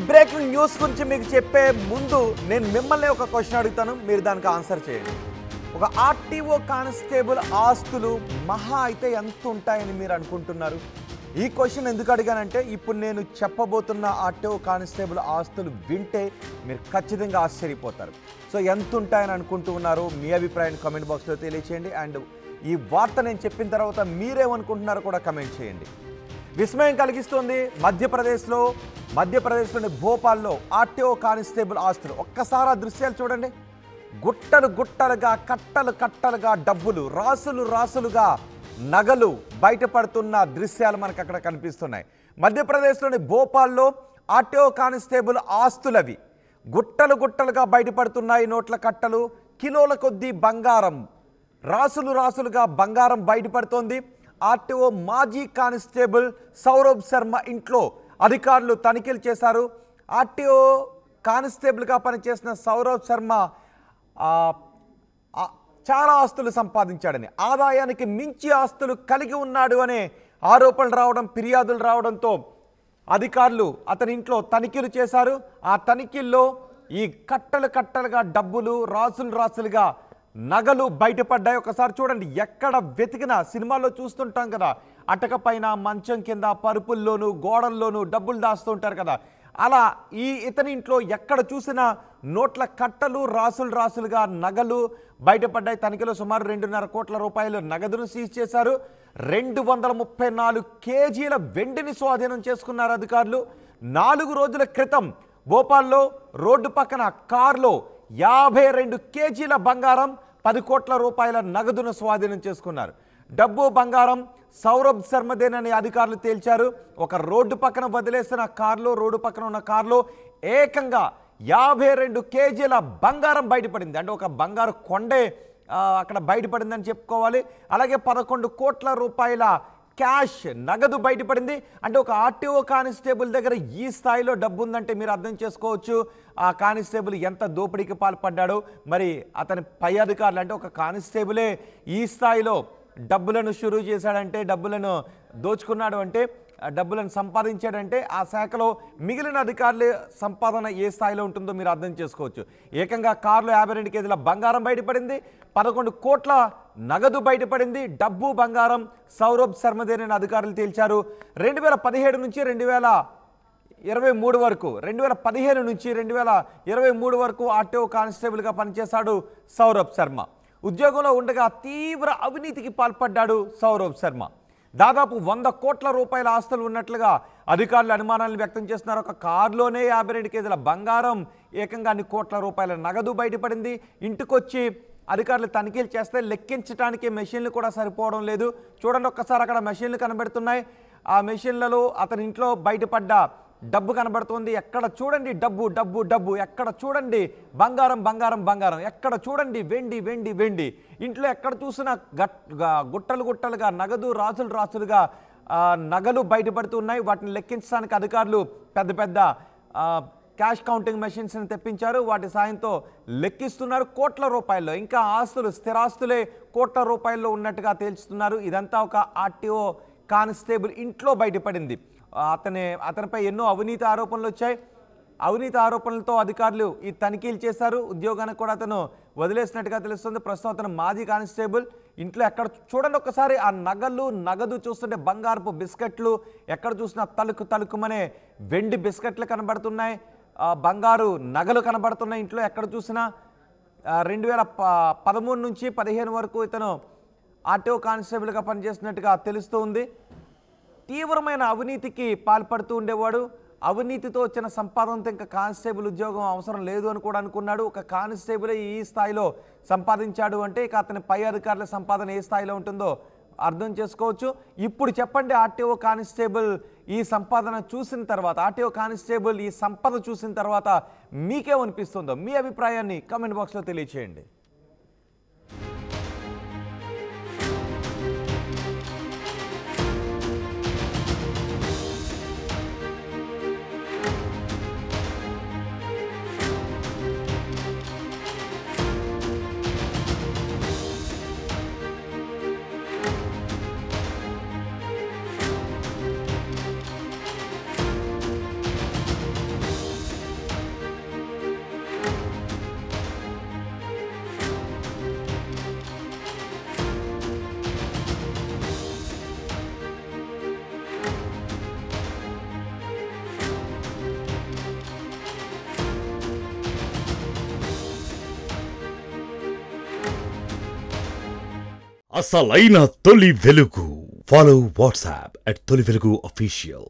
Breaking news గురించి మీకు చెప్పే ముందు నేను మిమ్మల్ని ఒక క్వశ్చన్ అడుగుతాను, మీరు దానికి ఆన్సర్ చేయండి. ఒక ఆర్టీఓ కానిస్టేబుల్ ఆస్తులు మహా అయితే ఎంత ఉంటాయని మీరు అనుకుంటున్నారు? ఈ క్వశ్చన్ ఎందుకు అడిగానంటే ఇప్పుడు నేను చెప్పబోతున్న ఆర్టీఓ కానిస్టేబుల్ ఆస్తులు వింటే మీరు ఖచ్చితంగా ఆశ్చర్యపోతారు. సో ఎంత ఉంటాయని అనుకుంటూ ఉన్నారు? మీ అభిప్రాయాన్ని కామెంట్ బాక్స్లో తెలియచేయండి. అండ్ ఈ వార్త నేను చెప్పిన తర్వాత మీరేమనుకుంటున్నారో కూడా కమెంట్ చేయండి. విస్మయం కలిగిస్తుంది మధ్యప్రదేశ్లోని భోపాల్లో ఆర్టీఓ కానిస్టేబుల్ ఆస్తులు. ఒక్కసారి ఆ దృశ్యాలు చూడండి. గుట్టలు గుట్టలుగా, కట్టలు కట్టలుగా డబ్బులు, రాసులు రాసులుగా నగలు బయటపడుతున్న దృశ్యాలు మనకు అక్కడ కనిపిస్తున్నాయి. మధ్యప్రదేశ్లోని భోపాల్లో ఆర్టీఓ కానిస్టేబుల్ ఆస్తులవి గుట్టలు గుట్టలుగా బయటపడుతున్నాయి. నోట్ల కట్టలు, కిలోల కొద్దీ బంగారం, రాసులు రాసులుగా బంగారం బయటపడుతోంది. ఆర్టీఓ మాజీ కానిస్టేబుల్ సౌరభ్ శర్మ ఇంట్లో అధికారులు తనిఖీలు చేశారు. ఆర్టీఓ కానిస్టేబుల్గా పనిచేసిన సౌరభ్ శర్మ చాలా ఆస్తులు సంపాదించాడని, ఆదాయానికి మించి ఆస్తులు కలిగి ఉన్నాడు అనే ఆరోపణలు రావడం, ఫిర్యాదులు రావడంతో అధికారులు అతని ఇంట్లో తనిఖీలు చేశారు. ఆ తనిఖీల్లో ఈ కట్టలు కట్టలుగా డబ్బులు, రాసులు రాసులుగా నగలు బయటపడ్డాయి. ఒకసారి చూడండి, ఎక్కడ వెతికినా సినిమాల్లో చూస్తుంటాం కదా, అటక పైన, మంచం కింద, పరుపుల్లోనూ, గోడల్లోనూ డబ్బులు దాస్తుంటారు కదా, అలా ఇతని ఇంట్లో ఎక్కడ చూసినా నోట్ల కట్టలు, రాసులు రాసులుగా నగలు బయటపడ్డాయి. తనిఖీలో సుమారు 2.5 కోట్ల రూపాయలు నగదును సీజ్ చేశారు. 234 కేజీల వెండిని స్వాధీనం చేసుకున్నారు అధికారులు. 4 రోజుల క్రితం భోపాల్లో రోడ్డు పక్కన కారులో 52 కేజీల బంగారం, 10 కోట్ల రూపాయల నగదును స్వాధీనం చేసుకున్నారు. డబ్బు, బంగారం సౌరభ్ శర్మదేనని అధికారులు తేల్చారు. ఒక రోడ్డు పక్కన వదిలేసిన కారులో, రోడ్డు పక్కన ఉన్న కారులో ఏకంగా 52 కేజీల బంగారం బయటపడింది. అంటే ఒక బంగారు కొండే అక్కడ బయటపడిందని చెప్పుకోవాలి. అలాగే 11 కోట్ల రూపాయల క్యాష్, నగదు బయటపడింది. అంటే ఒక ఆర్టీఓ కానిస్టేబుల్ దగ్గర ఈ స్థాయిలో డబ్బు ఉందంటే మీరు అర్థం చేసుకోవచ్చు ఆ కానిస్టేబుల్ ఎంత దోపిడీకి పాల్పడ్డాడో. మరి అతని పై అధికారులు, అంటే ఒక కానిస్టేబులే ఈ స్థాయిలో డబ్బులను షురూ చేశాడంటే, డబ్బులను దోచుకున్నాడు అంటే, డబ్బులను సంపాదించాడంటే ఆ శాఖలో మిగిలిన అధికారుల సంపాదన ఏ స్థాయిలో ఉంటుందో మీరు అర్థం చేసుకోవచ్చు. ఏకంగా కారులో 52 కేజీల బంగారం బయటపడింది, 11 కోట్ల నగదు బయటపడింది. డబ్బు, బంగారం సౌరభ్ శర్మదేనని అధికారులు తేల్చారు. 2017 నుంచి 2023 వరకు, 2015 నుంచి 2023 వరకు ఆర్టీఓ కానిస్టేబుల్గా పనిచేశాడు సౌరభ్ శర్మ. ఉద్యోగంలో ఉండగా తీవ్ర అవినీతికి పాల్పడ్డాడు సౌరభ్ శర్మ. దాదాపు 100 కోట్ల రూపాయల ఆస్తులు ఉన్నట్లుగా అధికారులు అనుమానాలను వ్యక్తం చేస్తున్నారు. ఒక కారులోనే 52 కేజీల బంగారం, ఏకంగా అన్ని కోట్ల రూపాయల నగదు బయటపడింది. ఇంటికొచ్చి అధికారులు తనిఖీలు చేస్తే లెక్కించడానికి మెషిన్లు కూడా సరిపోవడం లేదు. చూడండి, ఒక్కసారి అక్కడ మెషిన్లు కనబడుతున్నాయి. ఆ మెషిన్లలో అతని ఇంట్లో బయటపడ్డ డబ్బు కనబడుతుంది. ఎక్కడ చూడండి డబ్బు డబ్బు డబ్బు, ఎక్కడ చూడండి బంగారం బంగారం బంగారం, ఎక్కడ చూడండి వెండి వెండి వెండి. ఇంట్లో ఎక్కడ చూసినా గుట్టలు గుట్టలుగా నగదు, రాసులు రాసులుగా నగలు బయటపడుతున్నాయి. వాటిని లెక్కించడానికి అధికారులు పెద్ద పెద్ద క్యాష్ కౌంటింగ్ మెషిన్స్ని తెప్పించారు. వాటి సాయంతో లెక్కిస్తున్నారు. కోట్ల రూపాయల్లో, ఇంకా ఆస్తులు, స్థిరాస్తులే కోట్ల రూపాయల్లో ఉన్నట్టుగా తేల్చుతున్నారు. ఇదంతా ఒక ఆర్టీఓ కానిస్టేబుల్ ఇంట్లో బయటపడింది. అతనిపై ఎన్నో అవినీతి ఆరోపణలు వచ్చాయి. అవినీతి ఆరోపణలతో అధికారులు ఈ తనిఖీలు చేశారు. ఉద్యోగానికి కూడా అతను వదిలేసినట్టుగా తెలుస్తుంది. ప్రస్తుతం అతను మాజీ కానిస్టేబుల్. ఇంట్లో ఎక్కడ చూడండి ఒక్కసారి ఆ నగదు చూస్తుంటే బంగారపు బిస్కెట్లు, ఎక్కడ చూసినా తలుకు తలుకుమనే వెండి బిస్కెట్లు కనబడుతున్నాయి, బంగారు నగలు కనబడుతున్నాయి. ఇంట్లో ఎక్కడ చూసినా 2013 నుంచి 2015 వరకు ఇతను ఆర్టీఓ కానిస్టేబుల్గా పనిచేస్తున్నట్టుగా తెలుస్తూ ఉంది. తీవ్రమైన అవినీతికి పాల్పడుతూ ఉండేవాడు. అవినీతితో వచ్చిన సంపాదనతో ఇంకా కానిస్టేబుల్ ఉద్యోగం అవసరం లేదు అని కూడా అనుకున్నాడు. ఒక కానిస్టేబుల్ ఈ స్థాయిలో సంపాదించాడు అంటే ఇక అతని పై అధికారుల సంపాదన ఏ స్థాయిలో ఉంటుందో అర్థం చేసుకోవచ్చు. ఇప్పుడు చెప్పండి, ఆర్టీఓ కానిస్టేబుల్ ఈ సంపాదన చూసిన తర్వాత, ఆర్టీఓ కానిస్టేబుల్ ఈ సంపద చూసిన తర్వాత మీకేమనిపిస్తుందో మీ అభిప్రాయాన్ని కామెంట్ బాక్స్లో తెలియచేయండి. అసలైన తొలి వెలుగు. ఫాలో వాట్సాప్ @తొలి వెలుగు official.